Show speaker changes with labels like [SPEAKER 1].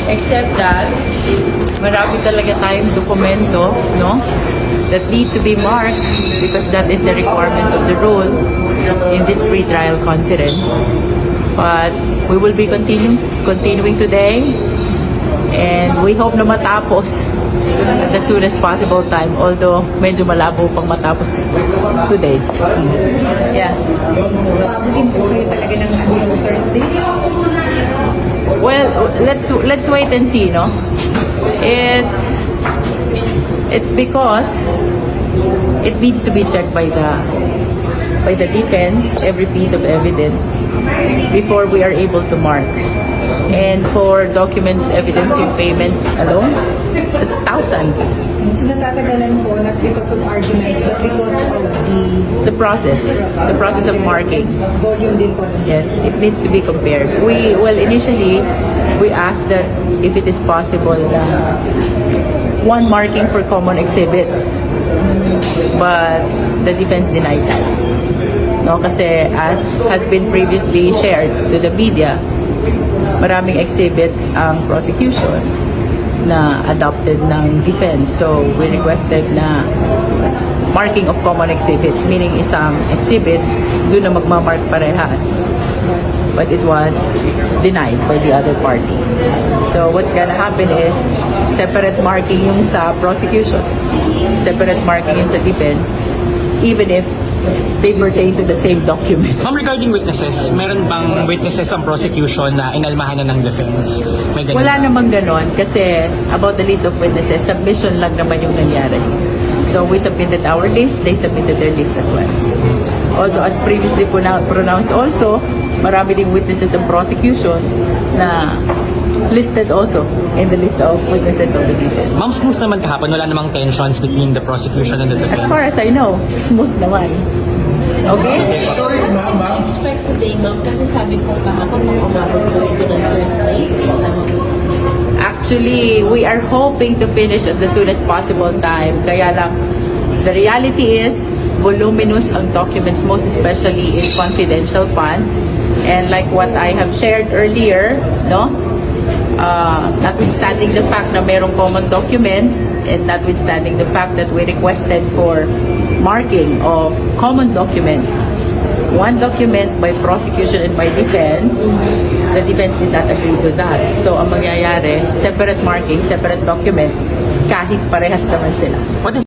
[SPEAKER 1] Except that, marami talaga tayong dokumento, no? That need to be marked because that is the requirement of the rule in this pre-trial conference. But we will be continuing today, and we hope na matapos at the soonest possible time, although medyo malabo pang matapos today. Yeah.
[SPEAKER 2] Pabulin po kayo talaga ng Thursday?
[SPEAKER 1] Well, let's wait and see, no? It's because it needs to be checked by the defense, every piece of evidence, before we are able to mark. And for documents evidencing payments alone, it's thousands.
[SPEAKER 2] So natatagalan po, not because of arguments, but because of
[SPEAKER 1] The process of marking.
[SPEAKER 2] volume din po.
[SPEAKER 1] Yes, it needs to be compared. Initially, we asked that if it is possible, one marking for common exhibits. But the defense denied that. No, kasi as has been previously shared to the media, maraming exhibits ang prosecution na adopted ng defense. So, we requested na marking of common exhibits, meaning isang exhibit, doon na magmamark parehas. But it was denied by the other party. So, what's gonna happen is, separate marking yung sa prosecution, separate marking yung sa defense, even if they pertain to the same document.
[SPEAKER 3] Ma'am, regarding witnesses, meron bang witnesses ang prosecution na inalmahan na ng defense? May ganun?
[SPEAKER 1] Wala namang ganon kasi about the list of witnesses, submission lang naman yung nangyari. So we submitted our list, they submitted their list as well. Although as previously pronounced also, marami ding witnesses ng prosecution na listed also in the list of witnesses of the defense.
[SPEAKER 3] Ma'am, smooth naman kahapon, wala namang tensions between the prosecution and the
[SPEAKER 1] As
[SPEAKER 3] defense?
[SPEAKER 1] far as I know, smooth naman. Okay?
[SPEAKER 4] Expect today, ma'am, kasi sabi ko kahapon umabot po ito ng Thursday.
[SPEAKER 1] Actually, we are hoping to finish at the soonest possible time. Kaya lang, the reality is, voluminous ang documents, most especially in confidential funds. And like what I have shared earlier, no? Notwithstanding the fact na mayroong common documents and notwithstanding the fact that we requested for marking of common documents, one document by prosecution and by defense, the defense did not agree to that. So ang mangyayari, separate marking, separate documents, kahit parehas naman sila.
[SPEAKER 3] What is